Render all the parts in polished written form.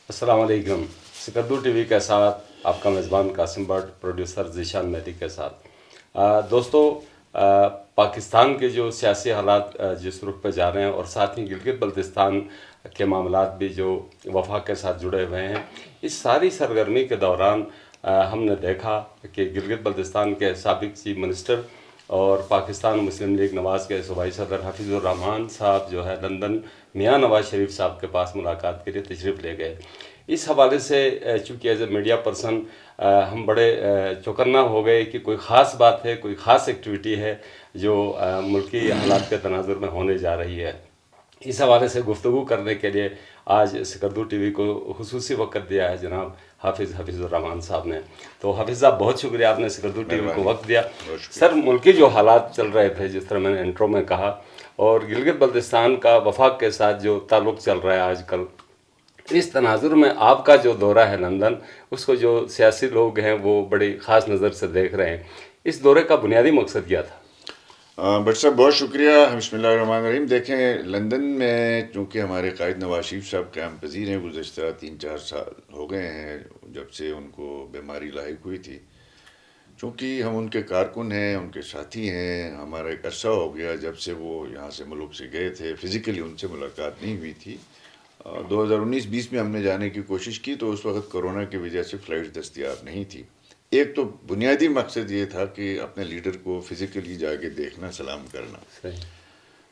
السلام علیکم. Skardu T V کے ساتھ آپ کا میزبان قاسم بٹ، پروڈیوسر ذیشان مہدی کے ساتھ. دوستو، پاکستان کے جو سیاسی حالات جس رخ پہ جا رہے ہیں، اور ساتھ ہی گلگت بلتستان کے معاملات بھی جو وفاق کے ساتھ جڑے ہوئے ہیں، اس ساری سرگرمی کے دوران ہم نے دیکھا کہ گلگت بلتستان کے سابق چیف منسٹر اور پاکستان مسلم لیگ نواز کے صوبائی صدر حفیظ الرحمان صاحب جو ہے لندن میاں نواز شریف صاحب کے پاس ملاقات کے لیے تشریف لے گئے. اس حوالے سے چونکہ ایز اے میڈیا پرسن ہم بڑے چوکنا ہو گئے کہ کوئی خاص بات ہے، کوئی خاص ایکٹیویٹی ہے جو ملکی حالات کے تناظر میں ہونے جا رہی ہے. اس حوالے سے گفتگو کرنے کے لیے آج سکردو ٹی وی کو خصوصی وقت دیا ہے جناب حفیظ الرحمان صاحب نے. تو حافظ صاحب، بہت شکریہ آپ نے سکردو ٹی وی کو مہربانی. وقت دیا. بہت شکریہ. سر، ملکی جو حالات چل رہے تھے، جس طرح میں نے انٹرو میں کہا، اور گلگت بلتستان کا وفاق کے ساتھ جو تعلق چل رہا ہے آج کل، اس تناظر میں آپ کا جو دورہ ہے لندن، اس کو جو سیاسی لوگ ہیں وہ بڑی خاص نظر سے دیکھ رہے ہیں. اس دورے کا بنیادی مقصد کیا تھا؟ بٹ صاحب بہت شکریہ. بسم اللہ الرحمن الرحیم. دیکھیں، لندن میں چونکہ ہمارے قائد نواز شریف صاحب قیام پذیر ہیں، گزشتہ 3-4 سال ہو گئے ہیں جب سے ان کو بیماری لاحق ہوئی تھی. چونکہ ہم ان کے کارکن ہیں، ان کے ساتھی ہیں، ہمارا ایک عرصہ ہو گیا جب سے وہ یہاں سے ملک سے گئے تھے. فزیکلی ان سے ملاقات نہیں ہوئی تھی. 2019-20 میں ہم نے جانے کی کوشش کی تو اس وقت کرونا کی وجہ سے فلائٹ دستیاب نہیں تھی. ایک تو بنیادی مقصد یہ تھا کہ اپنے لیڈر کو فزیکلی جا کے دیکھنا، سلام کرنا، صحیح.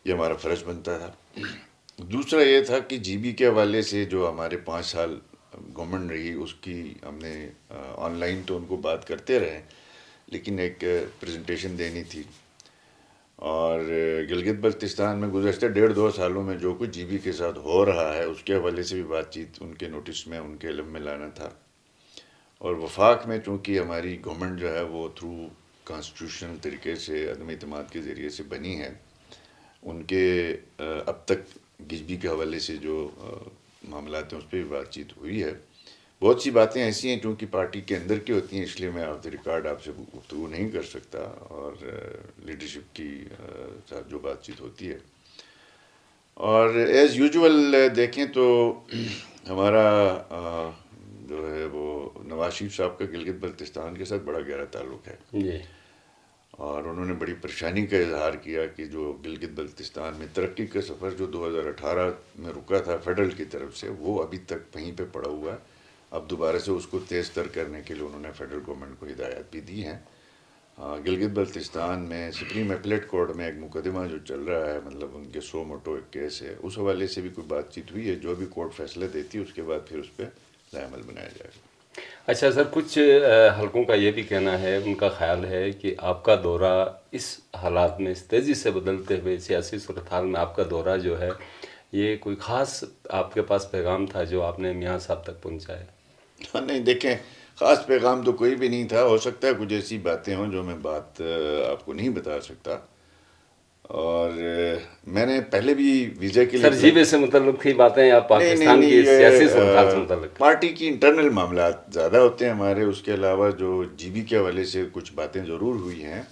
یہ ہمارا فرض بنتا تھا. دوسرا یہ تھا کہ جی بی کے حوالے سے جو ہمارے 5 سال گورنمنٹ رہی، اس کی ہم نے آن لائن تو ان کو بات کرتے رہے، لیکن ایک پریزنٹیشن دینی تھی. اور گلگت بلتستان میں گزشتہ 1.5-2 سالوں میں جو کچھ جی بی کے ساتھ ہو رہا ہے اس کے حوالے سے بھی بات چیت ان کے نوٹس میں، ان کے علم میں لانا تھا. اور وفاق میں چونکہ ہماری گورنمنٹ جو ہے وہ تھرو کانسٹیٹیوشنل طریقے سے عدم اعتماد کے ذریعے سے بنی ہے، ان کے اب تک گجبی کے حوالے سے جو معاملات ہیں اس پہ بھی بات چیت ہوئی ہے. بہت سی باتیں ایسی ہیں چونکہ پارٹی کے اندر کی ہوتی ہیں، اس لیے میں آف دی ریکارڈ آپ سے گفتگو نہیں کر سکتا. اور لیڈرشپ کی ساتھ جو بات چیت ہوتی ہے، اور ایز یوزول دیکھیں تو ہمارا جو ہے وہ نواز شریف صاحب کا گلگت بلتستان کے ساتھ بڑا گہرا تعلق ہے. جی. اور انہوں نے بڑی پریشانی کا اظہار کیا کہ جو گلگت بلتستان میں ترقی کا سفر جو 2018 میں رکا تھا فیڈرل کی طرف سے، وہ ابھی تک وہیں پہ پڑا ہوا ہے. اب دوبارہ سے اس کو تیز تر کرنے کے لیے انہوں نے فیڈرل گورنمنٹ کو ہدایات بھی دی ہیں. گلگت بلتستان میں سپریم اپلیٹ کورٹ میں ایک مقدمہ جو چل رہا ہے، مطلب ان کے 100 موٹو ایک کیس ہے، اس حوالے سے بھی کوئی بات چیت ہوئی ہے. جو بھی کورٹ فیصلہ دیتی ہے اس کے بعد پھر اس پہ لائے عمل بنایا جائے گا. اچھا سر، کچھ حلقوں کا یہ بھی کہنا ہے، ان کا خیال ہے کہ آپ کا دورہ اس حالات میں، اس تیزی سے بدلتے ہوئے سیاسی صورتحال میں آپ کا دورہ جو ہے، یہ کوئی خاص آپ کے پاس پیغام تھا جو آپ نے میاں صاحب تک پہنچایا؟ ہاں نہیں، دیکھیں، خاص پیغام تو کوئی بھی نہیں تھا. ہو سکتا ہے کچھ ایسی باتیں ہوں جو میں بات آپ کو نہیں بتا سکتا. اور میں نے پہلے بھی ویزا کے لیے سر، جیبے سے متعلق تھی باتیں یا نہیں نہیں پاکستان نہیں، کی سیاسی صورتحال سے یہ متعلق؟ پارٹی کی انٹرنل معاملات زیادہ ہوتے ہیں ہمارے. اس کے علاوہ جو جی بی کے حوالے سے کچھ باتیں ضرور ہوئی ہیں.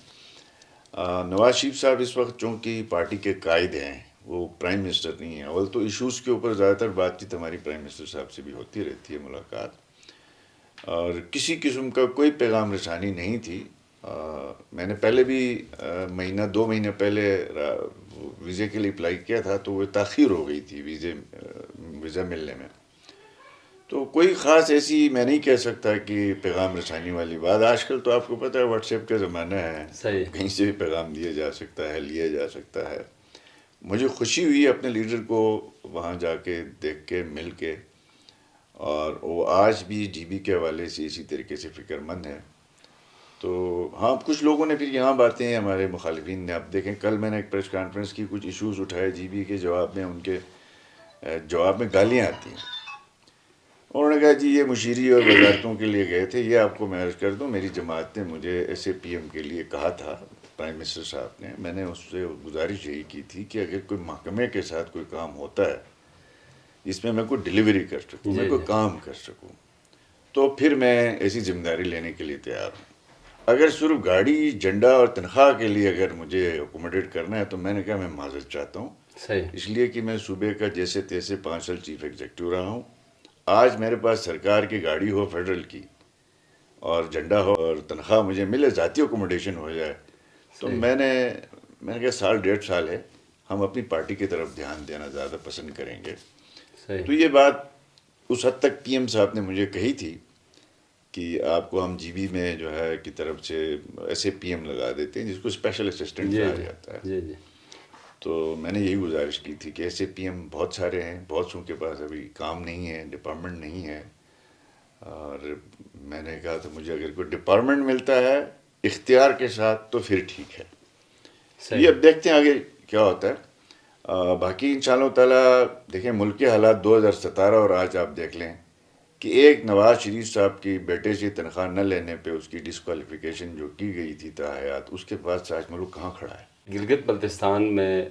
نواز شریف صاحب اس وقت چونکہ پارٹی کے قائد ہیں، وہ پرائم منسٹر نہیں ہیں. اول تو ایشوز کے اوپر زیادہ تر بات چیت ہماری پرائم منسٹر صاحب سے بھی ہوتی رہتی ہے، ملاقات. اور کسی قسم کا کوئی پیغام رسانی نہیں تھی. میں نے پہلے بھی مہینہ 2 مہینے پہلے ویزے کے لیے اپلائی کیا تھا تو وہ تاخیر ہو گئی تھی ویزا ملنے میں. تو کوئی خاص ایسی میں نہیں کہہ سکتا کہ پیغام رسانی والی بات. آج کل تو آپ کو پتہ ہے واٹس ایپ کا زمانہ ہے، صحیح. کہیں سے بھی پیغام دیا جا سکتا ہے، لیا جا سکتا ہے. مجھے خوشی ہوئی اپنے لیڈر کو وہاں جا کے دیکھ کے، مل کے. اور وہ آج بھی جی بی کے حوالے سے اسی طریقے سے فکر مند ہے. تو ہاں، کچھ لوگوں نے پھر یہاں باتیں، ہمارے مخالفین نے، اب دیکھیں کل میں نے ایک پریس کانفرنس کی، کچھ ایشوز اٹھائے جی بی کے جواب میں، ان کے جواب میں گالیاں آتی ہیں. انہوں نے کہا جی یہ مشیری اور وزارتوں کے لیے گئے تھے. یہ آپ کو میں عرض کر دوں، میری جماعت نے مجھے ایس اے پی ایم کے لیے کہا تھا، پرائم منسٹر صاحب نے. میں نے اس سے گزارش یہی کی تھی کہ اگر کوئی محکمے کے ساتھ کوئی کام ہوتا ہے جس میں کوئی ڈیلیوری کر سکوں، میں جی کوئی جی. کام کر سکوں، تو پھر میں ایسی ذمہ داری لینے کے لیے تیار ہوں. اگر صرف گاڑی، جھنڈا اور تنخواہ کے لیے اگر مجھے اکوموڈیٹ کرنا ہے تو میں نے کہا میں معذرت چاہتا ہوں. صحیح. اس لیے کہ میں صوبے کا جیسے تیسے 5 سال چیف ایگزیکٹو رہا ہوں. آج میرے پاس سرکار کی گاڑی ہو فیڈرل کی اور جھنڈا ہو اور تنخواہ مجھے ملے، ذاتی اکوموڈیشن ہو جائے، تو صحیح، میں نے کہا سال ڈیڑھ سال ہے، ہم اپنی پارٹی کی طرف دھیان دینا زیادہ پسند کریں گے. صحیح. تو یہ بات اس حد تک پی ایم صاحب نے مجھے کہی تھی کہ آپ کو ہم جی بی میں جو ہے کی طرف سے ایسے پی ایم لگا دیتے ہیں جس کو اسپیشل اسسٹنٹ جی کہا جی جاتا ہے. جی جی. تو میں نے یہی گزارش کی تھی کہ ایسے پی ایم بہت سارے ہیں، بہت سو کے پاس ابھی کام نہیں ہے، ڈپارٹمنٹ نہیں ہے، اور میں نے کہا تو مجھے اگر کوئی ڈپارٹمنٹ ملتا ہے اختیار کے ساتھ تو پھر ٹھیک ہے. تو یہ صحیح. اب دیکھتے ہیں آگے کیا ہوتا ہے. باقی ان شاء اللہ تعالیٰ دیکھیں ملک کے حالات 2017 اور آج آپ دیکھ لیں کہ ایک نواز شریف صاحب کی بیٹے سے تنخواہ نہ لینے پہ اس کی ڈسکوالیفیکیشن جو کی گئی تھی تاحیات، اس کے بعد سے آج ملک کہاں کھڑا ہے. گلگت بلتستان میں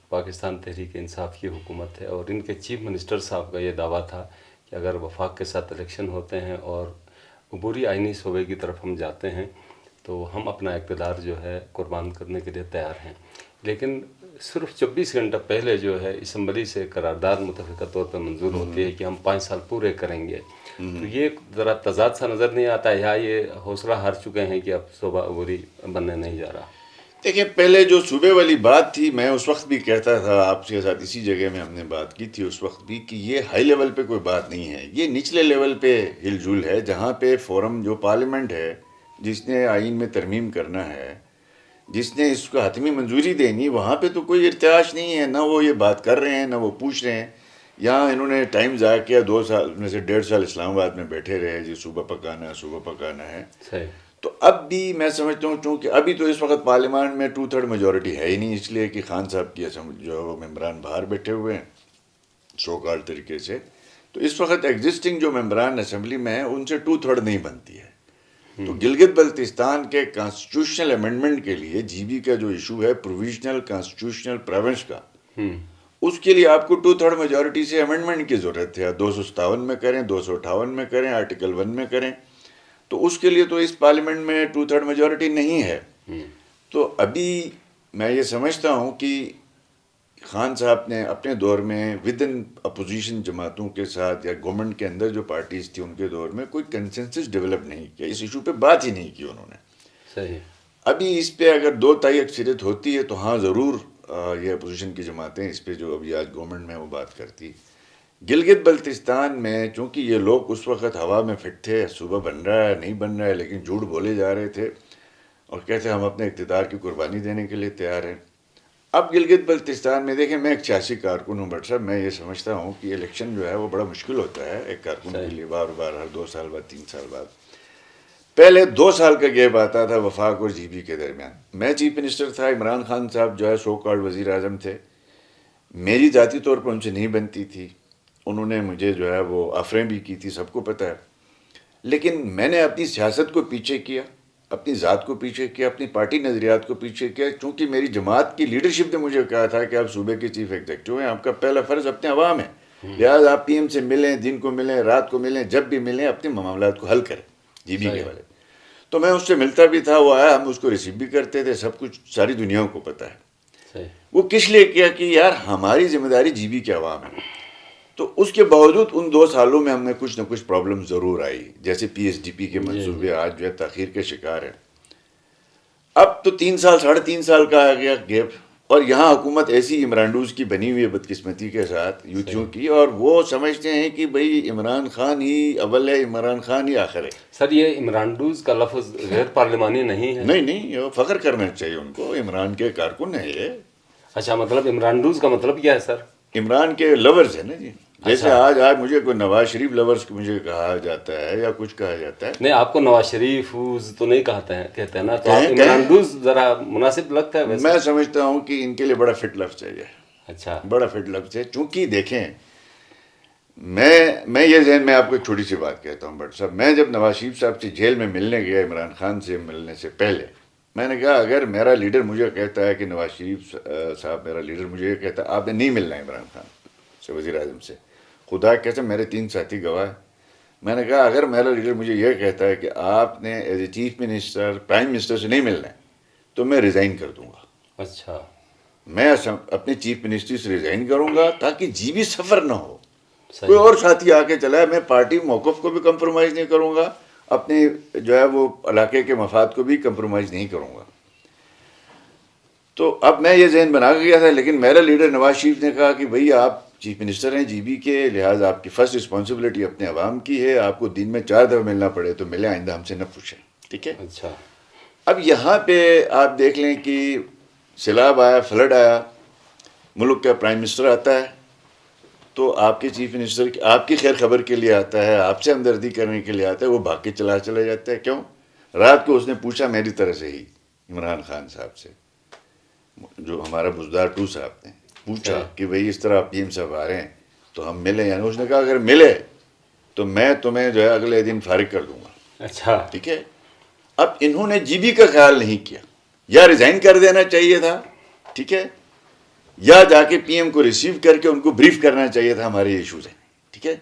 پاکستان تحریک انصاف کی حکومت ہے، اور ان کے چیف منسٹر صاحب کا یہ دعویٰ تھا کہ اگر وفاق کے ساتھ الیکشن ہوتے ہیں اور عبوری آئینی صوبے کی طرف ہم جاتے ہیں تو ہم اپنا اقتدار جو ہے قربان کرنے کے لیے تیار ہیں. لیکن صرف 24 گھنٹہ پہلے جو ہے اسمبلی سے قرارداد متفقہ طور پہ منظور ہوتی ہے کہ ہم 5 سال پورے کریں گے. تو یہ ذرا تضاد سا نظر نہیں آتا ہے، یا یہ حوصلہ ہار چکے ہیں کہ اب صوبہ عبوری بننے نہیں جا رہا؟ دیکھیں پہلے جو صوبے والی بات تھی، میں اس وقت بھی کہتا تھا آپ کے ساتھ، اسی جگہ میں ہم نے بات کی تھی اس وقت بھی، کہ یہ ہائی لیول پہ کوئی بات نہیں ہے، یہ نچلے لیول پہ ہل جل ہے، جہاں پہ فورم جو پارلیمنٹ ہے جس نے آئین میں ترمیم کرنا ہے، جس نے اس کو حتمی منظوری دینی، وہاں پہ تو کوئی ارتعاش نہیں ہے. نہ وہ یہ بات کر رہے ہیں، نہ وہ پوچھ رہے ہیں. یہاں انہوں نے ٹائم ضائع کیا، 2 سال میں سے 1.5 سال اسلام آباد میں بیٹھے رہے جی صوبہ پکانا ہے، صوبہ پکانا ہے. صحیح. تو اب بھی میں سمجھتا ہوں چونکہ ابھی تو اس وقت پارلیمان میں 2/3 میجورٹی ہے ہی نہیں، اس لیے کہ خان صاحب کی جو ہے وہ ممبران باہر بیٹھے ہوئے ہیں سو کال طریقے سے. تو اس وقت ایگزسٹنگ جو ممبران اسمبلی میں ہیں ان سے 2/3 نہیں بنتی ہے. تو گلگت بلتستان کے کانسٹیٹیوشنل امینڈمنٹ کے لیے جی بی کا جو ایشو ہے پروویژنل کانسٹیٹیوشنل پروونس کا، اس کے لیے آپ کو 2/3 میجورٹی سے امینڈمنٹ کی ضرورت ہے. 257 میں کریں، 258 میں کریں، آرٹیکل 1 میں کریں. تو اس کے لیے تو اس پارلیمنٹ میں 2/3 میجورٹی نہیں ہے. تو ابھی میں یہ سمجھتا ہوں کہ خان صاحب نے اپنے دور میں ود ان اپوزیشن جماعتوں کے ساتھ یا گورنمنٹ کے اندر جو پارٹیز تھی ان کے دور میں کوئی کنسنسس ڈیولپ نہیں کیا، اس ایشو پہ بات ہی نہیں کی انہوں نے. صحیح. ابھی اس پہ اگر 2 تہائی اکثریت ہوتی ہے تو ہاں ضرور یہ اپوزیشن کی جماعتیں اس پہ جو ابھی آج گورنمنٹ میں وہ بات کرتی. گلگت بلتستان میں چونکہ یہ لوگ اس وقت ہوا میں فٹ تھے، صوبہ بن رہا ہے نہیں بن رہا ہے، لیکن جھوٹ بولے جا رہے تھے اور کہتے ہم اپنے اقتدار کی قربانی دینے کے لیے تیار ہیں. اب گلگت بلتستان میں دیکھیں، میں ایک 86 کارکن ہوں بٹ صاحب، میں یہ سمجھتا ہوں کہ الیکشن جو ہے وہ بڑا مشکل ہوتا ہے ایک کارکن کے لیے، بار بار ہر 2 سال بعد 3 سال بعد. پہلے 2 سال کا گیپ آتا تھا وفاق اور جی بی کے درمیان. میں چیف منسٹر تھا، عمران خان صاحب جو ہے سو کالڈ وزیر اعظم تھے. میری ذاتی طور پر ان سے نہیں بنتی تھی، انہوں نے مجھے جو ہے وہ آفریں بھی کی تھی، سب کو پتہ ہے. لیکن میں نے اپنی سیاست کو پیچھے کیا، اپنی ذات کو پیچھے کیا، اپنی پارٹی نظریات کو پیچھے کیا، چونکہ میری جماعت کی لیڈرشپ نے مجھے کہا تھا کہ آپ صوبے کے چیف ایگزیکٹو ہیں، آپ کا پہلا فرض اپنے عوام ہے، لہٰذا آپ پی ایم سے ملیں، دن کو ملیں، رات کو ملیں، جب بھی ملیں اپنے معاملات کو حل کریں جی بی کے والے. تو میں اس سے ملتا بھی تھا، وہ آیا، ہم اس کو ریسیو بھی کرتے تھے، سب کچھ ساری دنیا کو پتہ ہے. صحیح. وہ کس لیے کیا کہ یار ہماری ذمہ داری جی بی کے عوام ہے. تو اس کے باوجود ان 2 سالوں میں ہم نے کچھ نہ کچھ پرابلم ضرور آئی، جیسے پی ایس ڈی پی کے منصوبے آج جو ہے تاخیر کے شکار ہیں. اب تو 3 سال 3.5 سال کا آ گیا گیپ، اور یہاں حکومت ایسی عمرانڈوز کی بنی ہوئی ہے بدقسمتی کے ساتھ یوتھیوں کی، اور وہ سمجھتے ہیں کہ بھئی عمران خان ہی اول ہے، عمران خان ہی آخر ہے. سر یہ عمرانڈوز کا لفظ غیر پارلیمانی نہیں ہے؟ نہیں، فخر کرنا چاہیے ان کو، عمران کے کارکن ہیں یہ. اچھا، مطلب عمرانڈوز کا مطلب کیا ہے سر؟ عمران کے لورز ہیں نا جی. جیسے آج مجھے کوئی نواز شریف لورز مجھے کہا جاتا ہے یا کچھ کہا جاتا ہے. نہیں، آپ کو نواز شریف تو نہیں کہتے ہیں نا، تو آپ عمرانڈوز ذرا مناسب لگتا ہے ویسے. میں سمجھتا ہوں کہ ان کے لیے بڑا فٹ لفظ ہے یہ. اچھا. بڑا فٹ لفظ ہے، چونکہ دیکھیں میں یہ ذہن میں آپ کو ایک چھوٹی سی بات کہتا ہوں بٹ صاحب، میں جب نواز شریف صاحب سے جیل میں ملنے گیا عمران خان سے ملنے سے پہلے، میں نے کہا اگر میرا لیڈر مجھے کہتا ہے کہ نواز شریف صاحب میرا لیڈر مجھے یہ کہتا ہے آپ نے نہیں ملنا ہے عمران خان سے، وزیر اعظم سے، خدا کہتے میرے 3 ساتھی گواہ ہیں. میں نے کہا اگر میرا لیڈر مجھے یہ کہتا ہے کہ آپ نے as a chief minister prime minister سے نہیں ملنا ہے تو میں ریزائن کر دوں گا. اچھا. میں اپنے چیف منسٹری سے ریزائن کروں گا تاکہ جی بی سفر نہ ہو. کوئی اور ساتھی آ کے چلا ہے، میں پارٹی موقف کو بھی کمپرومائز نہیں کروں گا، اپنے جو ہے وہ علاقے کے مفاد کو بھی کمپرومائز نہیں کروں گا. تو اب میں یہ ذہن بنا کے گیا تھا، لیکن میرا لیڈر نواز شریف نے کہا کہ بھئی آپ چیف منسٹر ہیں جی بی کے، لہٰذا آپ کی فرسٹ رسپانسبلٹی اپنے عوام کی ہے، آپ کو دن میں 4 دفعہ ملنا پڑے تو ملے، آئندہ ہم سے نہ پوچھیں. ٹھیک ہے. اچھا. اب یہاں پہ آپ دیکھ لیں کہ سیلاب آیا، فلڈ آیا، ملک کا پرائم منسٹر آتا ہے تو آپ کے چیف منسٹر آپ کی خیر خبر کے لیے آتا ہے، آپ سے ہمدردی کرنے کے لیے آتا ہے، وہ بھاگ کے چلا جاتا ہے. کیوں؟ رات کو اس نے پوچھا میری طرح سے ہی عمران خان صاحب سے، جو ہمارا بزدار 2 صاحب نے پوچھا کہ بھئی اس طرح پی ایم صاحب آ رہے ہیں تو ہم ملیں. یعنی اس نے کہا اگر ملے تو میں تمہیں جو ہے اگلے دن فارغ کر دوں گا. اچھا. ٹھیک ہے. اب انہوں نے جی بی کا خیال نہیں کیا، یا ریزائن کر دینا چاہیے تھا، ٹھیک ہے، یا جا کے پی ایم کو ریسیو کر کے ان کو بریف کرنا چاہیے تھا ہمارے ایشوز ہیں. ٹھیک ہے.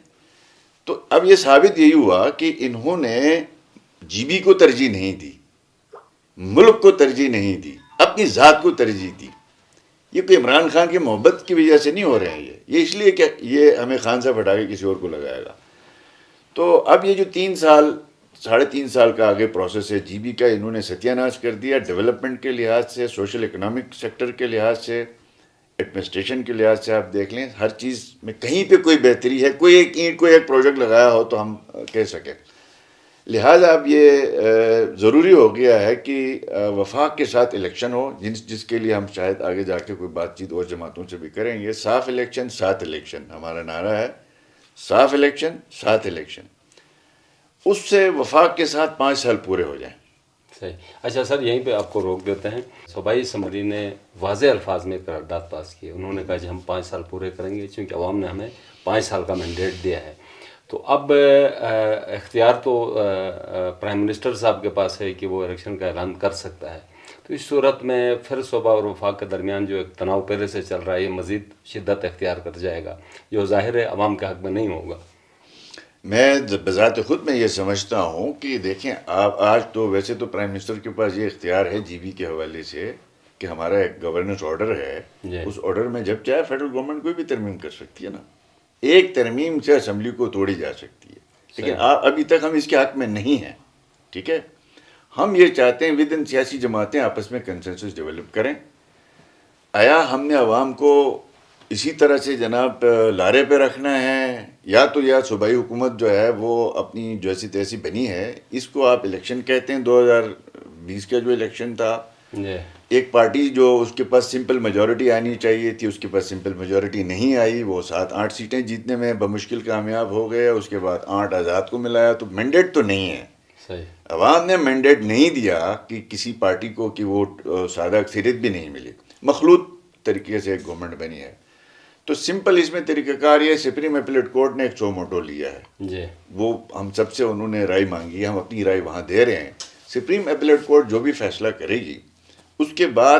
تو اب یہ ثابت یہی ہوا کہ انہوں نے جی بی کو ترجیح نہیں دی، ملک کو ترجیح نہیں دی، اپنی ذات کو ترجیح دی. یہ کوئی عمران خان کی محبت کی وجہ سے نہیں ہو رہے ہیں، یہ اس لیے کہ یہ ہمیں خان صاحب ہٹا کے کسی اور کو لگائے گا. تو اب یہ جو 3 سال 3.5 سال کا آگے پروسیس ہے جی بی کا، انہوں نے ستیہ ناش کر دیا. ڈیولپمنٹ کے لحاظ سے، سوشل اکنامک سیکٹر کے لحاظ سے، ایڈمنسٹریشن کے لحاض سے آپ دیکھ لیں، ہر چیز میں کہیں پہ کوئی بہتری ہے، کوئی ایک اینٹ، کوئی ایک پروجیکٹ لگایا ہو تو ہم کہہ سکیں. لہٰذا اب یہ ضروری ہو گیا ہے کہ وفاق کے ساتھ الیکشن ہو، جس کے لیے ہم شاید آگے جا کے کوئی بات چیت اور جماعتوں سے بھی کریں گے. صاف الیکشن، ساتھ الیکشن ہمارا نعرہ ہے، صاف الیکشن، ساتھ الیکشن. اس سے وفاق کے ساتھ 5 سال پورے ہو جائیں. صحیح. اچھا سر، یہیں پہ آپ کو روک دیتے ہیں. صوبائی اسمبلی نے واضح الفاظ میں قرارداد پاس کی. انہوں نے کہا کہ ہم 5 سال پورے کریں گے چونکہ عوام نے ہمیں 5 سال کا مینڈیٹ دیا ہے. تو اب اختیار تو پرائم منسٹر صاحب کے پاس ہے کہ وہ الیکشن کا اعلان کر سکتا ہے. تو اس صورت میں پھر صوبہ اور وفاق کے درمیان جو ایک تناؤ پہلے سے چل رہا ہے، یہ مزید شدت اختیار کر جائے گا، جو ظاہر ہے عوام کے حق میں نہیں ہوگا. میں بذات خود میں یہ سمجھتا ہوں کہ دیکھیں آپ آج تو ویسے تو پرائم منسٹر کے پاس یہ اختیار ہے جی بی کے حوالے سے کہ ہمارا ایک گورننس آرڈر ہے، اس آرڈر میں جب چاہے فیڈرل گورنمنٹ کوئی بھی ترمیم کر سکتی ہے نا. ایک ترمیم سے اسمبلی کو توڑی جا سکتی ہے، لیکن ابھی تک ہم اس کے حق میں نہیں ہیں. ٹھیک ہے. ہم یہ چاہتے ہیں ود ان سیاسی جماعتیں آپس میں کنسنسس ڈیولپ کریں. آیا ہم نے عوام کو اسی طرح سے جناب لارے پہ رکھنا ہے، یا تو یا صوبائی حکومت جو ہے وہ اپنی جیسی تیسی بنی ہے، اس کو آپ الیکشن کہتے ہیں. 2020 کا جو الیکشن تھا، ایک پارٹی جو اس کے پاس سمپل میجورٹی آنی چاہیے تھی، اس کے پاس سمپل میجورٹی نہیں آئی، وہ 7-8 سیٹیں جیتنے میں بمشکل کامیاب ہو گئے. اس کے بعد 8 آزاد کو ملایا. تو مینڈیٹ تو نہیں ہے. عوام نے مینڈیٹ نہیں دیا کہ کسی پارٹی کو کہ وہ سادہ اکثریت بھی نہیں ملی، مخلوط طریقے سے ایک گورنمنٹ بنی ہے. تو سمپل اس میں طریقہ کار یہ سپریم اپیلیٹ کورٹ نے ایک سو موٹو لیا ہے، وہ ہم سب سے انہوں نے رائے مانگی ہے، ہم اپنی رائے وہاں دے رہے ہیں. سپریم اپیلیٹ کورٹ جو بھی فیصلہ کرے گی اس کے بعد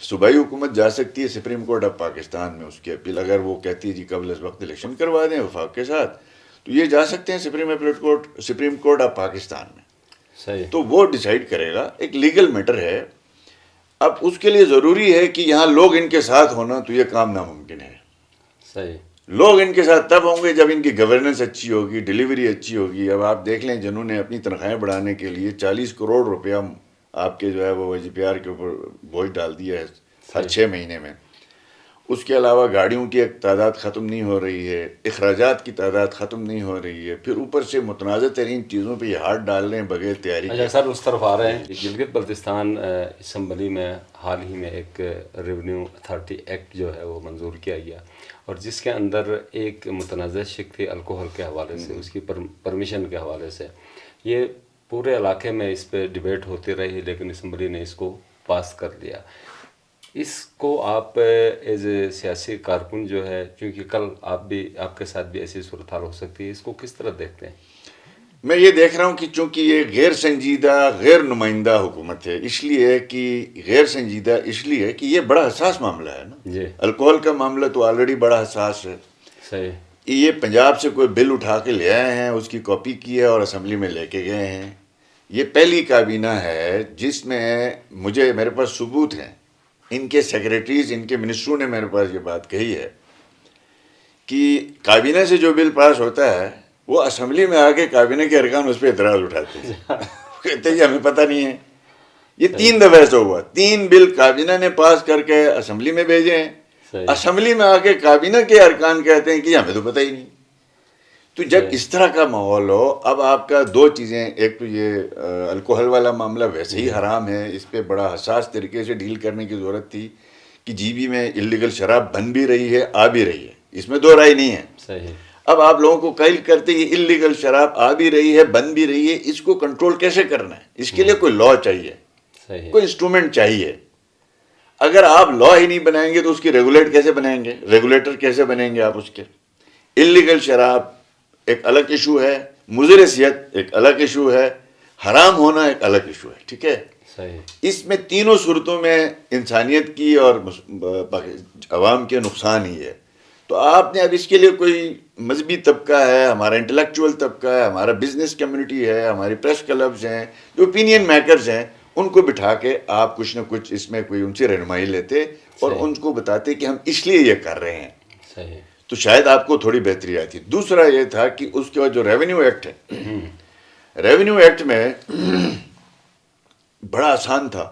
صوبائی حکومت جا سکتی ہے سپریم کورٹ آف پاکستان میں اس کی اپیل. اگر وہ کہتی ہے جی قبل از وقت الیکشن کروا دیں وفاق کے ساتھ، تو یہ جا سکتے ہیں supreme appellate court, supreme court of Pakistan میں. تو وہ ڈیسائیڈ کرے گا، ایک لیگل میٹر ہے. اب اس کے لیے ضروری ہے کہ یہاں لوگ ان کے ساتھ ہونا، تو یہ کام ناممکن ہے. لوگ ان کے ساتھ تب ہوں گے جب ان کی گورننس اچھی ہوگی، ڈیلیوری اچھی ہوگی. اب آپ دیکھ لیں جنہوں نے اپنی تنخواہیں بڑھانے کے لیے 40 کروڑ روپیہ آپ کے جو ہے وہ جی پی آر کے اوپر بوجھ ڈال دیا ہے ہر 6 مہینے میں. اس کے علاوہ گاڑیوں کی ایک تعداد ختم نہیں ہو رہی ہے، اخراجات کی تعداد ختم نہیں ہو رہی ہے، پھر اوپر سے متنازع ترین چیزوں پہ یہ ہاتھ ڈال رہے ہیں بغیر تیاری کے. اچھا سر، اس طرف آ رہے ہیں. گلگت بلتستان اسمبلی میں حال ہی میں ایک ریونیو اتھارٹی ایکٹ جو ہے وہ منظور کیا گیا، اور جس کے اندر ایک متنازع شق تھی الکوہل کے حوالے سے، اس کی پرمیشن کے حوالے سے. یہ پورے علاقے میں اس پہ ڈیبیٹ ہوتی رہی، لیکن اسمبلی نے اس کو پاس کر دیا. اس کو آپ ایز اے سیاسی کارکن جو ہے، چونکہ کل آپ کے ساتھ بھی ایسی صورتحال ہو سکتی ہے، اس کو کس طرح دیکھتے ہیں؟ میں یہ دیکھ رہا ہوں کہ چونکہ یہ غیر سنجیدہ، غیر نمائندہ حکومت ہے، اس لیے کہ غیر سنجیدہ اس لیے کہ یہ بڑا حساس معاملہ ہے نا. الکوہل کا معاملہ تو آلریڈی بڑا حساس ہے. صحیح. یہ پنجاب سے کوئی بل اٹھا کے لے آئے ہیں، اس کی کاپی کی ہے اور اسمبلی میں لے کے گئے ہیں. یہ پہلی کابینہ ہے جس میں میرے پاس ثبوت ہیں، ان کے سیکریٹریز، ان کے منسٹروں نے میرے پاس یہ بات کہی ہے کہ کابینہ سے جو بل پاس ہوتا ہے وہ اسمبلی میں آ کے کابینہ کے ارکان اس پہ اعتراض اٹھاتے ہیں، کہتے ہیں ہمیں پتہ نہیں ہے. یہ 3 دفعہ ایسا ہوا، 3 بل کابینہ نے پاس کر کے اسمبلی میں بھیجے ہیں، اسمبلی میں آ کے کابینہ کے ارکان کہتے ہیں کہ ہمیں تو پتہ ہی نہیں. تو جب اس طرح کا ماحول ہو، اب آپ کا 2 چیزیں، ایک تو یہ الکوہل والا معاملہ ویسے ہی حرام ہے، اس پہ بڑا حساس طریقے سے ڈیل کرنے کی ضرورت تھی کہ جی بی میں اللیگل شراب بن بھی رہی ہے، آ بھی رہی ہے، اس میں 2 رائے نہیں ہے. صحیح. اب آپ لوگوں کو قائل کرتے کہ اللیگل شراب آ بھی رہی ہے، بن بھی رہی ہے، اس کو کنٹرول کیسے کرنا ہے؟ اس کے لیے کوئی لا چاہیے، صحیح. کوئی انسٹرومنٹ چاہیے. اگر آپ لا ہی نہیں بنائیں گے تو اس کی ریگولیٹ کیسے بنائیں گے؟ ریگولیٹر کیسے بنیں گے آپ اس کے؟ اللیگل شراب ایک الگ ایشو ہے، مضر صحت ایک الگ ایشو ہے، حرام ہونا ایک الگ ایشو ہے. ٹھیک ہے، صحیح. اس میں تینوں صورتوں میں انسانیت کی اور عوام کے نقصان ہی ہے. تو آپ نے اب اس کے لیے کوئی مذہبی طبقہ ہے، ہمارا انٹلیکچوئل طبقہ ہے، ہمارا بزنس کمیونٹی ہے، ہماری پریس کلبز ہیں، جو اوپینین میکرز ہیں، ان کو بٹھا کے آپ کچھ نہ کچھ اس میں کوئی ان سے رہنمائی لیتے اور ان کو بتاتے کہ ہم اس لیے یہ کر رہے ہیں. صحیح. تو شاید آپ کو تھوڑی بہتری آتی. دوسرا یہ تھا کہ اس کے بعد جو ریونیو ایکٹ ہے، ریونیو ایکٹ میں بڑا آسان تھا،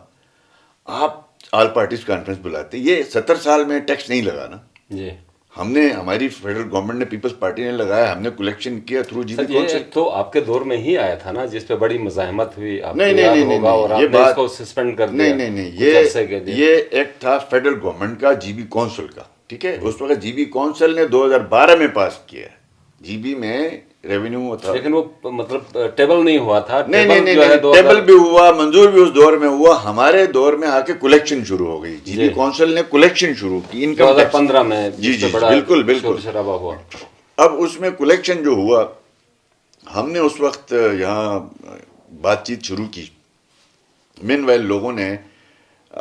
آپ آل پارٹیز کانفرنس بلاتے. یہ 70 سال میں ٹیکس نہیں لگانا. جی. ہم نے، ہماری فیڈرل گورنمنٹ نے، پیپلز پارٹی نے لگایا، ہم نے کلیکشن کیا تھرو جی بی یہ کونسل. ایک تو آپ کے دور میں ہی آیا تھا نا، جس پہ بڑی مزاحمت ہوئی، آپ کو نہیں یاد نہیں نہیں ہوگا، اور نہیں، آپ نے اس کو سسپینڈ کر دیا نہیں، کچھ عرصے کے لیے. یہ ایکٹ تھا فیڈرل گورنمنٹ کا، جی بی کونسل کا. ٹھیک ہے، اس وقت جی بی کونسل نے 2012 میں پاس کیا. جی بی میں ریونیو تھا، لیکن وہ مطلب ٹیبل نہیں ہوا تھا. نہیں، جو ہے ٹیبل بھی ہوا، منظور بھی اس دور میں ہوا. ہمارے دور میں آ کے کلیکشن شروع ہو گئی. جی بی کونسل نے کلیکشن شروع کی انکم ٹیکس 2015 میں. جی جی بالکل بالکل. شرابہ ہوا. اب اس میں کلیکشن جو ہوا، ہم نے اس وقت یہاں بات چیت شروع کی. مین ویل لوگوں نے،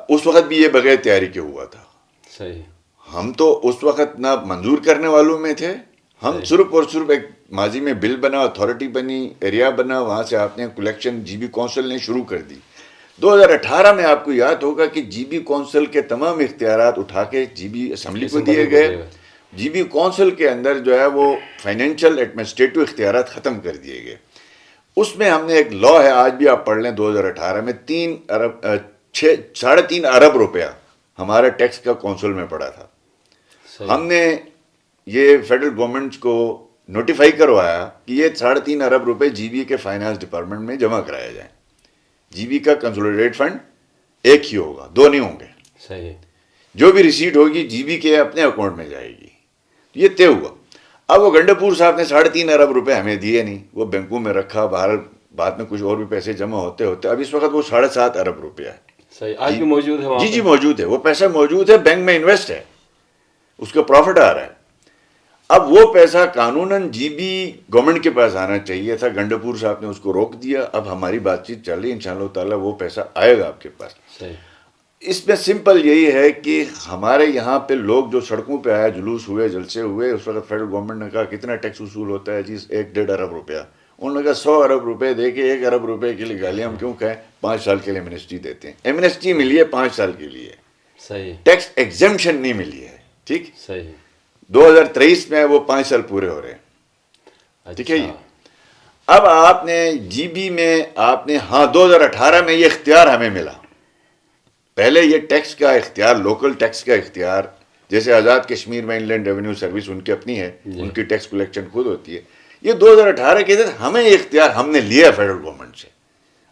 اس وقت بھی یہ بغیر تیاری کے ہوا تھا. صحیح. ہم تو اس وقت نہ منظور کرنے والوں میں تھے، ہم صرف اور صرف ایک ماضی میں بل بنا، اتھارٹی بنی، ایریا بنا، وہاں سے آپ نے کلیکشن جی بی کونسل نے شروع کر دی. 2018 میں آپ کو یاد ہوگا کہ جی بی کونسل کے تمام اختیارات اٹھا کے جی بی اسمبلی کو دیے گئے. جی بی کونسل کے اندر جو ہے وہ فائنینشیل ایڈمنسٹریٹو اختیارات ختم کر دیے گئے. اس میں ہم نے ایک لا ہے، آج بھی آپ پڑھ لیں، 2018 میں 3.5 ارب روپیہ ہمارے ٹیکس کا کونسل میں پڑا تھا. ہم نے یہ فیڈرل گورنمنٹ کو نوٹیفائی کروایا کہ یہ 3.5 ارب روپے جی بی کے فائنانس ڈپارٹمنٹ میں جمع کرایا جائیں. جی بی کا کنسولیڈیٹ فنڈ ایک ہی ہوگا، 2 نہیں ہوں گے. صحیح. جو بھی ریسیٹ ہوگی جی بی کے اپنے اکاؤنٹ میں جائے گی. یہ طے ہوا. اب وہ گنڈاپور صاحب نے 3.5 ارب روپے ہمیں دیے نہیں، وہ بینکوں میں رکھا. باہر بعد میں کچھ اور بھی پیسے جمع ہوتے اب اس وقت وہ 7.5 ارب روپیہ ہے. صحیح. آج بھی موجود ہے وہاں. جی موجود ہے، وہ پیسہ موجود ہے، بینک میں انویسٹ ہے، اس کا پروفٹ آ رہا ہے. اب وہ پیسہ قانوناً جی بی گورنمنٹ کے پاس آنا چاہیے تھا. گنڈاپور صاحب نے اس کو روک دیا. اب ہماری بات چیت چل رہی ہے، انشاءاللہ تعالیٰ وہ پیسہ آئے گا آپ کے پاس. صحیح. اس میں سمپل یہی ہے کہ ہمارے یہاں پہ لوگ جو سڑکوں پہ آئے، جلوس ہوئے، جلسے ہوئے، اس وقت فیڈرل گورنمنٹ نے کہا کتنا ٹیکس وصول ہوتا ہے جی؟ 1.5 ارب روپیہ. انہوں نے کہا 100 ارب روپے دے کے 1 ارب روپے کے لیے گالیاں ہم کیوں کہیں؟ 5 سال کے لیے ایمنسٹی دیتے ہیں. ایمنسٹی ملی ہے 5 سال کے لیے. صحیح. ٹیکس ایگزمپشن نہیں ملی ہے. ٹھیک. صحیح. 2023 میں وہ 5 سال پورے ہو رہے ہیں. ٹھیک ہے جی. اب آپ نے جی بی میں آپ نے 2018 میں یہ اختیار ہمیں ملا. پہلے یہ ٹیکس کا اختیار، لوکل ٹیکس کا اختیار، جیسے آزاد کشمیر میں انلینڈ ریونیو سروس ان کی اپنی ہے، ان کی ٹیکس کلیکشن خود ہوتی ہے. یہ 2018 کے دن ہمیں یہ اختیار ہم نے لیا فیڈرل گورنمنٹ سے.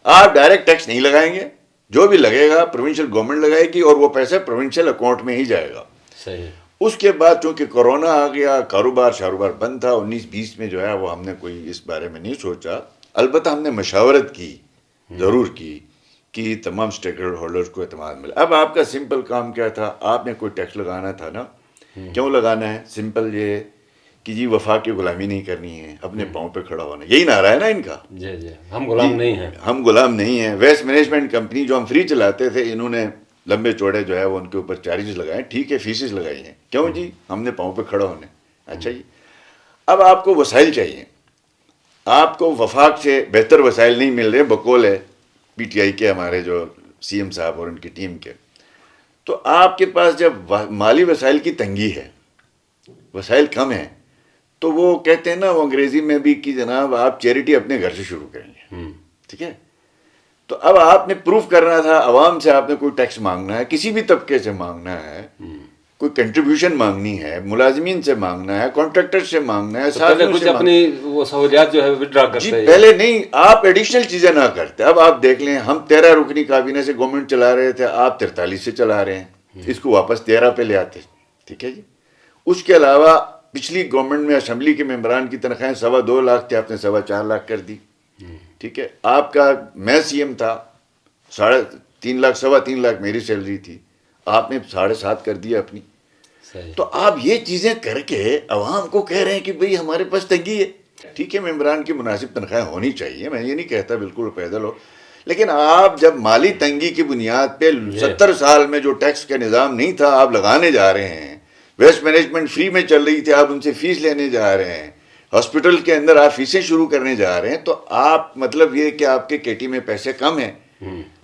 آپ ڈائریکٹ ٹیکس نہیں لگائیں گے، جو بھی لگے گا پروونشل گورنمنٹ لگائے گی اور وہ پیسے پروونشل اکاؤنٹ میں ہی جائے گا. صحیح. اس کے بعد چونکہ کرونا آ گیا، کاروبار شاروبار بند تھا، 19-20 میں جو ہے وہ ہم نے کوئی اس بارے میں نہیں سوچا. البتہ ہم نے مشاورت کی، ضرور کی، کہ تمام اسٹیک ہولڈرز کو اعتماد ملے. اب آپ کا سمپل کام کیا تھا؟ آپ نے کوئی ٹیکس لگانا تھا نا. کیوں لگانا ہے؟ سمپل یہ کہ جی وفاق کی غلامی نہیں کرنی ہے، اپنے پاؤں پہ کھڑا ہونا. یہی نعرہ ہے نا ان کا. جی جی، ہم غلام نہیں ہیں. ہم غلام نہیں ہیں. ویسٹ مینجمنٹ کمپنی جو ہم فری چلاتے تھے، انہوں نے لمبے چوڑے جو ہے وہ ان کے اوپر چارجز لگائے. ٹھیک ہے، فیسز لگائی ہیں. کیوں جی؟ ہم نے پاؤں پہ کھڑا ہونے. اچھا جی. اب آپ کو وسائل چاہیے. آپ کو وفاق سے بہتر وسائل نہیں مل رہے، بقول ہے پی ٹی آئی کے ہمارے جو سی ایم صاحب اور ان کی ٹیم کے. تو آپ کے پاس جب مالی وسائل کی تنگی ہے، وسائل کم ہیں تو وہ کہتے ہیں نا وہ انگریزی میں بھی کہ جناب آپ چیریٹی اپنے گھر سے شروع کریں گے. ٹھیک ہے. تو اب آپ نے پروف کرنا تھا عوام سے, آپ نے کوئی ٹیکس مانگنا ہے, کسی بھی طبقے سے مانگنا ہے, کوئی کنٹریبیوشن مانگنی ہے, ملازمین سے مانگنا ہے, کانٹریکٹر سے مانگنا ہے, پہلے کچھ اپنی وہ سہولیات جو ہے وڈرا کرتے جی پہلے نہیں, آپ ایڈیشنل چیزیں نہ کرتے. اب آپ دیکھ لیں, ہم 13 رکنی کابینہ سے گورنمنٹ چلا رہے تھے, آپ 43 سے چلا رہے ہیں, اس کو واپس 13 پہ لے آتے. ٹھیک ہے جی. اس کے علاوہ پچھلی گورنمنٹ میں اسمبلی کے ممبران کی تنخواہیں 2.25 لاکھ تھے, آپ نے 4.25 لاکھ کر دی. ٹھیک ہے. آپ کا میں سی ایم تھا, 3.5 لاکھ 3.25 لاکھ میری سیلری تھی, آپ نے 7.5 کر دیا اپنی. تو آپ یہ چیزیں کر کے عوام کو کہہ رہے ہیں کہ بھئی ہمارے پاس تنگی ہے. ٹھیک ہے, ممبران کی مناسب تنخواہیں ہونی چاہیے, میں یہ نہیں کہتا بالکل پیدل ہو, لیکن آپ جب مالی تنگی کی بنیاد پہ 70 سال میں جو ٹیکس کا نظام نہیں تھا آپ لگانے جا رہے ہیں, ویسٹ مینجمنٹ فری میں چل رہی تھی, آپ ان سے فیس لینے جا رہے ہیں, ہاسپٹل کے اندر آپ فیسیں شروع کرنے جا رہے ہیں, تو آپ مطلب یہ کہ آپ کے کیٹی میں پیسے کم ہیں,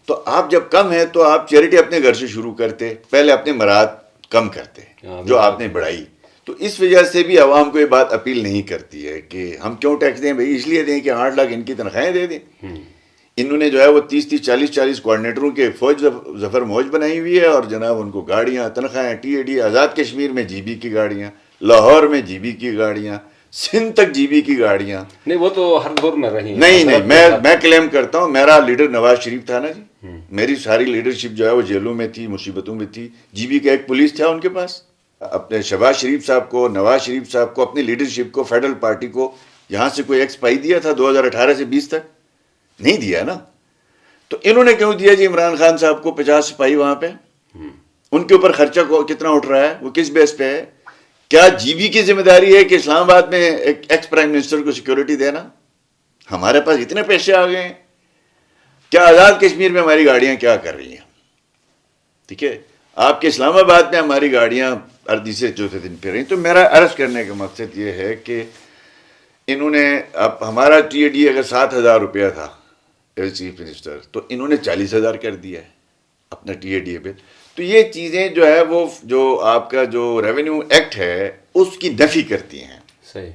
تو آپ جب کم ہیں تو آپ چیریٹی اپنے گھر سے شروع کرتے, پہلے اپنے مراد کم کرتے جو آپ نے بڑھائی. تو اس وجہ سے بھی عوام کو یہ بات اپیل نہیں کرتی ہے کہ ہم کیوں ٹیکس دیں بھائی, اس لیے دیں کہ 8 لاکھ ان کی تنخواہیں دے دیں. انہوں نے جو ہے وہ 30 40 کوآرڈینیٹروں کے فوج ظفر موج بنائی ہوئی ہے, اور جناب ان کو گاڑیاں, تنخواہیں, T A D, Azad Kashmir میں جی بی کی گاڑیاں, لاہور میں جی بی کی گاڑیاں, سندھ تک جی بی کی گاڑیاں. نہیں وہ تو ہر دور میں رہی ہیں. نہیں میں کلیم کرتا ہوں, میرا لیڈر نواز شریف تھا نا جی, میری ساری لیڈرشپ جو ہے وہ جیلوں میں تھی, مصیبتوں میں تھی. جی بی کا ایک پولیس تھا ان کے پاس. اپنے شہباز شریف صاحب کو, نواز شریف صاحب کو, اپنی لیڈرشپ کو, فیڈرل پارٹی کو یہاں سے کوئی ایکس پائی دیا تھا 2018 سے 20 تک؟ نہیں دیا نا. تو انہوں نے کیوں دیا جی عمران خان صاحب کو 50 سپاہی وہاں پہ؟ ان کے اوپر خرچہ کتنا اٹھ رہا ہے, وہ کس بیس پہ ہے؟ کیا جی بی کی ذمہ داری ہے کہ اسلام آباد میں ایک ایکس پرائم منسٹر کو سیکورٹی دینا؟ ہمارے پاس اتنے پیسے آ گئے ہیں. کیا آزاد کشمیر میں ہماری گاڑیاں کیا کر رہی ہیں؟ ٹھیک ہے, آپ کے اسلام آباد میں ہماری گاڑیاں ہر تیسرے چوتھے دن پہ رہی. تو میرا عرض کرنے کا مقصد یہ ہے کہ انہوں نے, اب ہمارا ٹی اے ڈی اگر 7,000 روپیہ تھا ایز چیف منسٹر, تو انہوں نے 40,000 کر دیا ہے اپنا ٹی اے ڈی پہ. تو یہ چیزیں جو ہے وہ جو آپ کا جو ریونیو ایکٹ ہے اس کی نفی کرتی ہیں. صحیح.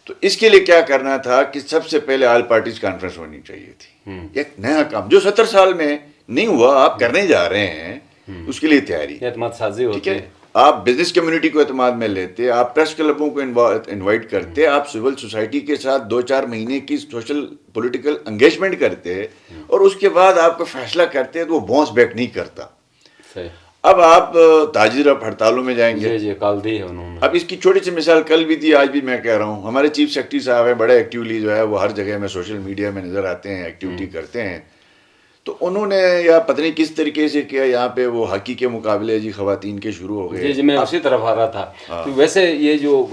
تو اس کے لیے کیا کرنا تھا کہ سب سے پہلے آل پارٹیز کانفرنس ہونی چاہیے تھی. ایک نیا کام جو 70 سال میں نہیں ہوا, آپ کرنے جا رہے ہیں, اس کے لیے تیاری, اعتماد سازی ہوتی ہے. آپ بزنس کمیونٹی کو اعتماد میں لیتے, آپ پریس کلبوں کو انوائٹ کرتے, آپ سول سوسائٹی کے ساتھ 2-4 مہینے کی سوشل پولیٹیکل انگیجمنٹ کرتے, اور اس کے بعد آپ کو فیصلہ کرتے تو وہ باؤنس بیک نہیں کرتا. صحیح. اب آپ تاجر اب ہڑتالوں میں جائیں گے. جی کال دی ہے انہوں نے. اب اس کی چھوٹی سی مثال کل بھی تھی, آج بھی میں کہہ رہا ہوں, ہمارے چیف سیکرٹری صاحب ہیں, بڑے ایکٹیولی جو ہے وہ ہر جگہ میں سوشل میڈیا میں نظر آتے ہیں, ایکٹیویٹی کرتے ہیں. تو انہوں نے یا پتہ نہیں کس طریقے سے کیا, یہاں پہ وہ ہاکی کے مقابلے جی خواتین کے شروع ہو گئے. جی میں اسی طرف آ رہا تھا. تو ویسے یہ جو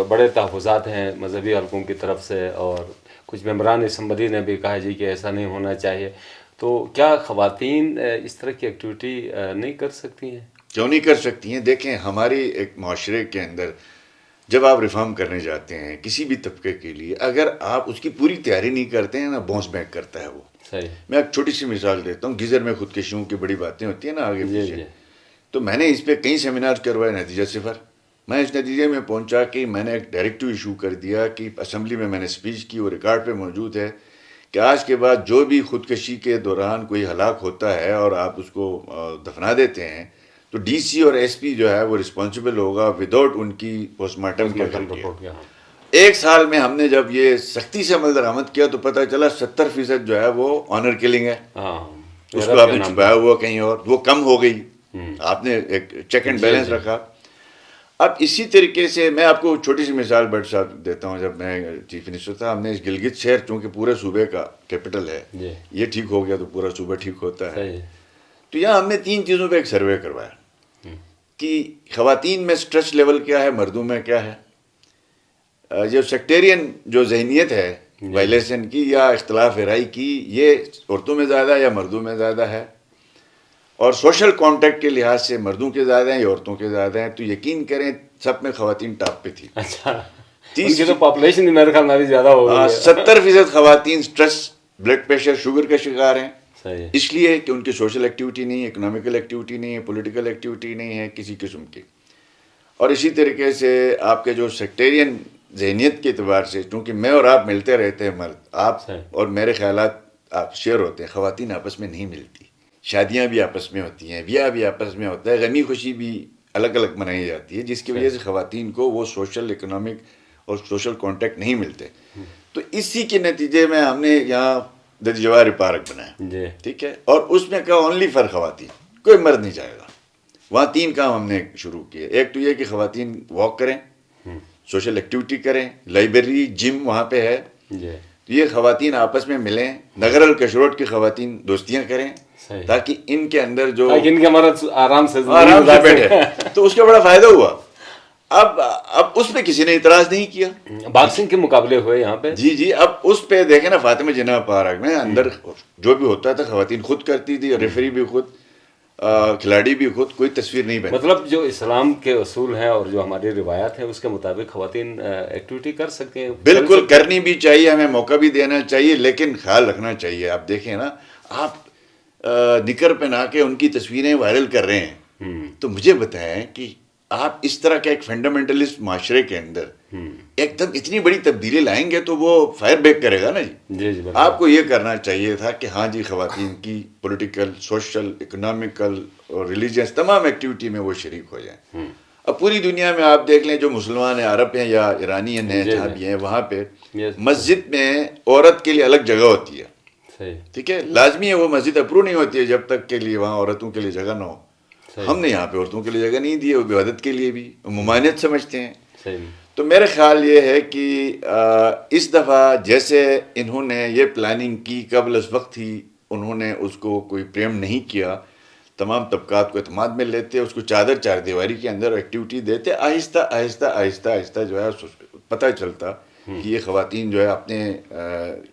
بڑے تحفظات ہیں مذہبی حلقوں کی طرف سے, اور کچھ ممبران اسمبلی نے بھی کہا جی کہ ایسا نہیں ہونا چاہیے, تو کیا خواتین اس طرح کی ایکٹیویٹی نہیں کر سکتی ہیں؟ کیوں نہیں کر سکتی ہیں؟ دیکھیں ہماری ایک معاشرے کے اندر جب آپ ریفارم کرنے جاتے ہیں کسی بھی طبقے کے لیے, اگر آپ اس کی پوری تیاری نہیں کرتے ہیں نا, باؤنس بیک کرتا ہے وہ. صحیح. میں ایک چھوٹی سی مثال دیتا ہوں, گیزر میں خودکشیوں کی بڑی باتیں ہوتی ہیں نا آگے پیچھے. جی. تو میں نے اس پہ کئی سیمینار کروائے, نتیجہ صفر. میں اس نتیجے میں پہنچا کہ میں نے ایک ڈائریکٹو ایشو کر دیا کہ اسمبلی میں نے اسپیچ کی, وہ ریکارڈ پہ موجود ہے, کہ آج کے بعد جو بھی خودکشی کے دوران کوئی ہلاک ہوتا ہے اور آپ اس کو دفنا دیتے ہیں, تو ڈی سی اور ایس پی جو ہے وہ رسپانسبل ہوگا وداؤٹ ان کی پوسٹ مارٹم کے رپورٹ کیا. 1 سال میں ہم نے جب یہ سختی سے عمل درآمد کیا تو پتہ چلا 70% جو ہے وہ آنر کلنگ ہے. اس کو آپ نے چھپایا ہوا کہیں اور, وہ کم ہو گئی. آپ نے ایک چیک اینڈ بیلنس رکھا. اب اسی طریقے سے میں آپ کو چھوٹی سی مثال بٹ صاحب دیتا ہوں. جب میں چیف منسٹر تھا, ہم نے اس گلگت شہر چونکہ پورے صوبے کا کیپٹل ہے, یہ ٹھیک ہو گیا تو پورا صوبہ ٹھیک ہوتا ہے. تو یہاں ہم نے 3 چیزوں پہ ایک سروے کروایا کہ خواتین میں سٹریس لیول کیا ہے, مردوں میں کیا ہے. جو سیکٹیرین جو ذہنیت ہے وائلیشن کی یا اختلاف رائے کی, یہ عورتوں میں زیادہ یا مردوں میں زیادہ ہے, اور سوشل کانٹیکٹ کے لحاظ سے مردوں کے زیادہ ہیں یا عورتوں کے زیادہ ہیں. تو یقین کریں سب میں خواتین ٹاپ پہ تھی. اچھا, ان کی تو پاپولیشن میرے خیال میں بھی زیادہ ہو گئی ہے. 70% خواتین سٹریس, بلڈ پریشر, شوگر کا شکار ہیں. صحیح. اس لیے کہ ان کی سوشل ایکٹیویٹی نہیں ہے, اکنامیکل ایکٹیویٹی نہیں ہے, پولیٹیکل ایکٹیویٹی نہیں ہے کسی قسم کی. اور اسی طریقے سے آپ کے جو سیکٹیرین ذہنیت کے اعتبار سے، چونکہ میں اور آپ ملتے رہتے ہیں مرد، آپ اور میرے خیالات آپ شیئر ہوتے ہیں، خواتین آپس میں نہیں ملتی. شادیاں بھی آپس میں ہوتی ہیں، بیاہ بھی آپس میں ہوتا ہے، غمی خوشی بھی الگ الگ منائی جاتی ہے، جس کی وجہ سے خواتین کو وہ سوشل اکنامک اور سوشل کانٹیکٹ نہیں ملتے. تو اسی کے نتیجے میں ہم نے یہاں دجواری پارک بنایا، ٹھیک ہے، اور اس میں کہا اونلی فار خواتین، کوئی مرد نہیں جائے گا. وہاں 3 کام ہم نے شروع کیے. ایک تو یہ کہ خواتین واک کریں، سوشل ایکٹیویٹی کریں، لائبریری جم وہاں پہ ہے، یہ خواتین آپس میں ملیں، نگر الکشروٹ کی خواتین دوستیاں کریں تاکہ ان کے اندر جو ان کے مرد آرام سے بیٹھے. تو اس کا بڑا فائدہ ہوا. اب اس پہ کسی نے اعتراض نہیں کیا. باکسنگ کے مقابلے ہوئے یہاں پہ. جی اب اس پہ دیکھیں نا، فاطمہ جناح پارک میں اندر جو بھی ہوتا تھا خواتین خود کرتی تھی، ریفری بھی خود، کھلاڑی بھی خود، کوئی تصویر نہیں بنتی. مطلب جو اسلام کے اصول ہیں اور جو ہماری روایات ہیں اس کے مطابق خواتین ایکٹیویٹی کر سکتے ہیں. بالکل کرنی بھی چاہیے، ہمیں موقع بھی دینا چاہیے، لیکن خیال رکھنا چاہیے. آپ دیکھیں نا، آپ نکر پہنا کے ان کی تصویریں وائرل کر رہے ہیں، تو مجھے بتائیں کہ آپ اس طرح کا ایک فنڈامنٹلسٹ معاشرے کے اندر ایک دم اتنی بڑی تبدیلی لائیں گے تو وہ فائر بیک کرے گا نا جی. آپ کو یہ کرنا چاہیے تھا کہ ہاں جی، خواتین کی پولیٹیکل، سوشل، اکنامیکل اور ریلیجیس تمام ایکٹیویٹی میں وہ شریک ہو جائیں. اب پوری دنیا میں آپ دیکھ لیں، جو مسلمان ہیں، عرب ہیں یا ایرانین ہیں، جہاں بھی ہیں، وہاں پہ مسجد میں عورت کے لیے الگ جگہ ہوتی ہے. ٹھیک ہے، لازمی ہے، وہ مسجد اپروو نہیں ہوتی ہے جب تک کے لیے وہاں عورتوں کے لیے جگہ نہ ہو. ہم نے یہاں پہ عورتوں کے لیے جگہ نہیں دی ہے، وہ عبادت کے لیے بھی ممانعت سمجھتے ہیں. تو میرا خیال یہ ہے کہ اس دفعہ جیسے انہوں نے یہ پلاننگ کی، قبل اس وقت ہی انہوں نے اس کو کوئی پریم نہیں کیا، تمام طبقات کو اعتماد میں لیتے، اس کو چار دیواری کے اندر ایکٹیویٹی دیتے، آہستہ آہستہ آہستہ آہستہ جو ہے پتہ چلتا کہ یہ خواتین جو ہے اپنے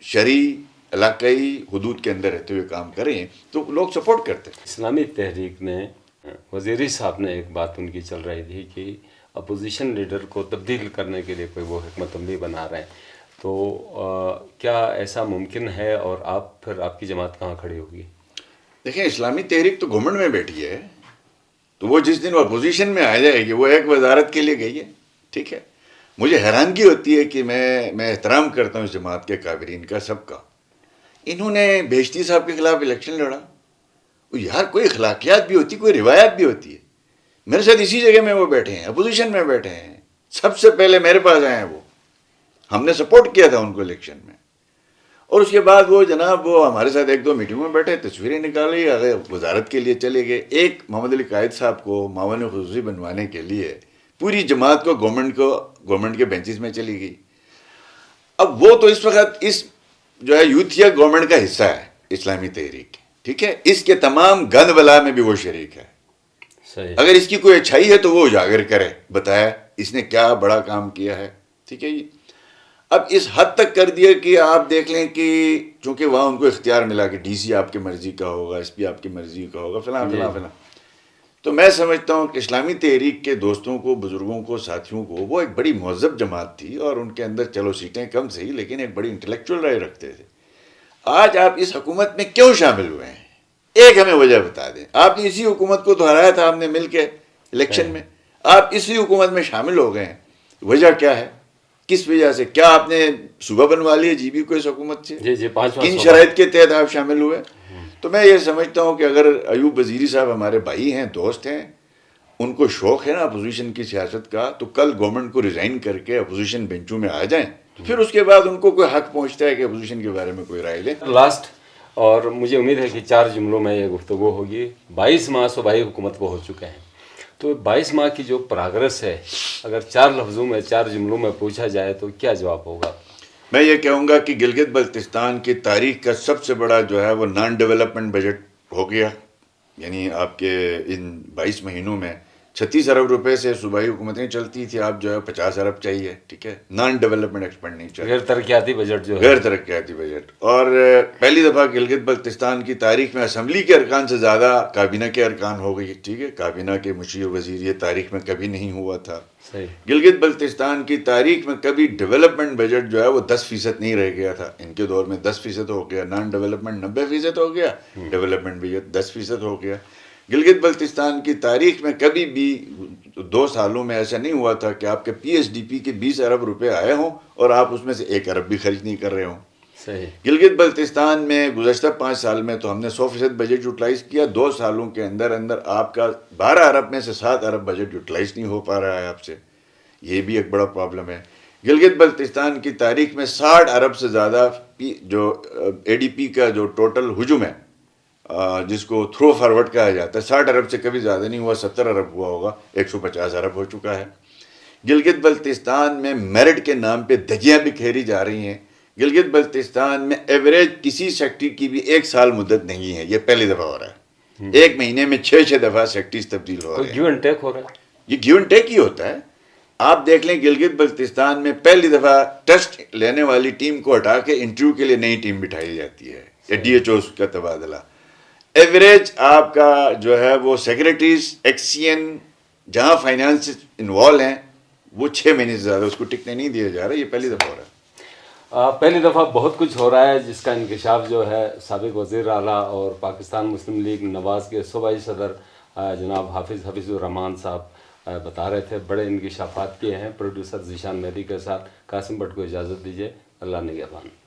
شرعی علاقائی حدود کے اندر رہتے ہوئے کام کریں تو لوگ سپورٹ کرتے. اسلامی تحریک نے، وزیری صاحب نے ایک بات ان کی چل رہی تھی کہ اپوزیشن لیڈر کو تبدیل کرنے کے لیے کوئی وہ حکمت عملی بنا رہے ہیں، تو کیا ایسا ممکن ہے؟ اور پھر آپ کی جماعت کہاں کھڑی ہوگی؟ دیکھیں، اسلامی تحریک تو گورنمنٹ میں بیٹھی ہے، تو وہ جس دن وہ اپوزیشن میں آ جائے گی، وہ ایک وزارت کے لیے گئی ہے. ٹھیک ہے، مجھے حیرانگی ہوتی ہے کہ میں احترام کرتا ہوں اس جماعت کے کابرین کا، سب کا. انہوں نے بہشتی صاحب کے خلاف الیکشن لڑا. یار کوئی اخلاقیات بھی ہوتی، کوئی روایات بھی ہوتی ہے. میرے ساتھ اسی جگہ میں وہ بیٹھے ہیں، اپوزیشن میں بیٹھے ہیں، سب سے پہلے میرے پاس آئے ہیں. وہ ہم نے سپورٹ کیا تھا ان کو الیکشن میں، اور اس کے بعد وہ جناب وہ ہمارے ساتھ 1-2 میٹنگوں میں بیٹھے، تصویریں نکالی، وزارت کے لیے چلے گئے. ایک محمد علی قائد صاحب کو معاون خصوصی بنوانے کے لیے پوری جماعت کو گورنمنٹ کے بینچز میں چلی گئی. اب وہ تو اس وقت اس جو ہے یوتھیا گورنمنٹ کا حصہ ہے اسلامی تحریک. ٹھیک ہے، اس کے تمام گند بلا میں بھی وہ شریک ہے. اگر اس کی کوئی اچھائی ہے تو وہ اجاگر کرے، بتایا اس نے کیا بڑا کام کیا ہے. ٹھیک ہے جی. اب اس حد تک کر دیا کہ آپ دیکھ لیں کہ چونکہ وہاں ان کو اختیار ملا کہ ڈی سی آپ کی مرضی کا ہوگا، ایس پی آپ کی مرضی کا ہوگا، فلاں فلاں فلاں. تو میں سمجھتا ہوں کہ اسلامی تحریک کے دوستوں کو، بزرگوں کو، ساتھیوں کو، وہ ایک بڑی مہذب جماعت تھی، اور ان کے اندر چلو سیٹیں کم صحیح لیکن ایک بڑی انٹلیکچوئل رائے رکھتے تھے. آج آپ اس حکومت میں کیوں شامل ہوئے ہیں؟ ایک ہمیں وجہ بتا دیں. آپ نے اسی حکومت کو دہرایا تھا ہم نے مل کے الیکشن میں، آپ اسی حکومت میں شامل ہو گئے ہیں. وجہ کیا ہے؟ کس وجہ سے؟ کیا آپ نے صوبہ بنوا لیا جی بی کو اس حکومت سے؟ کن شرائط کے تحت آپ شامل ہوئے؟ تو میں یہ سمجھتا ہوں کہ اگر ایوب وزیری صاحب ہمارے بھائی ہیں، دوست ہیں، ان کو شوق ہے نا اپوزیشن کی سیاست کا، تو کل گورنمنٹ کو ریزائن کر کے اپوزیشن بینچوں میں آ جائیں، پھر اس کے بعد ان کو کوئی حق پہنچتا ہے کہ اپوزیشن کے بارے میں کوئی رائے دیں. لاسٹ، اور مجھے امید ہے کہ 4 جملوں میں یہ گفتگو ہوگی. 22 ماہ صوبائی حکومت کو ہو چکے ہیں، تو 22 ماہ کی جو پراگرس ہے، اگر 4 لفظوں میں، 4 جملوں میں پوچھا جائے تو کیا جواب ہوگا؟ میں یہ کہوں گا کہ گلگت بلتستان کی تاریخ کا سب سے بڑا جو ہے وہ نان ڈیولپمنٹ بجٹ ہو گیا. یعنی آپ کے ان 22 مہینوں میں 36 ارب روپے سے صوبائی حکومتیں چلتی تھی، آپ جو ہے 50 ارب چاہیے. ٹھیک ہے، نان ڈیولپمنٹ ایکسپینڈیچر، غیر ترقیاتی بجٹ جو ہے، غیر ترقیاتی بجٹ. اور پہلی دفعہ گلگت بلتستان کی تاریخ میں اسمبلی کے ارکان سے زیادہ کابینہ کے ارکان ہو گئی. ٹھیک ہے، کابینہ کے مشیر وزیر یہ تاریخ میں کبھی نہیں ہوا تھا. گلگت بلتستان کی تاریخ میں کبھی ڈیولپمنٹ بجٹ جو ہے وہ 10% نہیں رہ گیا تھا. ان کے دور میں 10% ہو گیا، نان ڈیولپمنٹ 90% ہو گیا، ڈیولپمنٹ بجٹ 10% ہو گیا. گلگت بلتستان کی تاریخ میں کبھی بھی 2 سالوں میں ایسا نہیں ہوا تھا کہ آپ کے پی ایس ڈی پی کے 20 ارب روپے آئے ہوں اور آپ اس میں سے 1 ارب بھی خرچ نہیں کر رہے ہوں. صحیح. گلگت بلتستان میں گزشتہ 5 سال میں تو ہم نے 100% بجٹ یوٹیلائز کیا. 2 سالوں کے اندر آپ کا 12 ارب میں سے 7 ارب بجٹ یوٹیلائز نہیں ہو پا رہا ہے آپ سے. یہ بھی ایک بڑا پرابلم ہے. گلگت بلتستان کی تاریخ میں 60 ارب سے زیادہ جو اے ڈی پی کا جو ٹوٹل ہجوم ہے جس کو تھرو فارورڈ کہا جاتا ہے 60 ارب سے کبھی زیادہ نہیں ہوا. 70 ارب ہوا ہوگا. 150 ارب ہو چکا ہے. گلگت بلتستان میں میرٹ کے نام پہ دھجیاں بھی کھیری جا رہی ہیں. گلگت بلتستان میں ایوریج کسی سیکٹری کی بھی 1 سال مدت نہیں ہے. یہ پہلی دفعہ ہو رہا ہے. 1 مہینے میں 6 دفعہ سیکٹریز تبدیل ہو رہے ہیں. گیو اینڈ ٹیک ہو رہا ہے. یہ گیو اینڈ ٹیک ہی ہوتا ہے. آپ دیکھ لیں گلگت بلتستان میں پہلی دفعہ ٹیسٹ لینے والی ٹیم کو ہٹا کے انٹرویو کے لیے نئی ٹیم بٹھائی جاتی ہے یا ڈی ایچ اوز کا تبادلہ. ایوریج آپ کا جو ہے وہ سیکریٹریز ایکس سی این جہاں فائنانس انوالو ہیں وہ 6 مہینے سے زیادہ اس کو ٹکنے نہیں دیا جا رہا. یہ پہلی دفعہ ہو رہا ہے. پہلی دفعہ بہت کچھ ہو رہا ہے جس کا انکشاف جو ہے سابق وزیر اعلیٰ اور پاکستان مسلم لیگ نواز کے صوبائی صدر جناب حافظ الرحمان صاحب بتا رہے تھے. بڑے انکشافات کیے ہیں. پروڈیوسر ذیشان مہدی کے ساتھ قاسم بٹ کو اجازت دیجیے. اللہ نگہبان.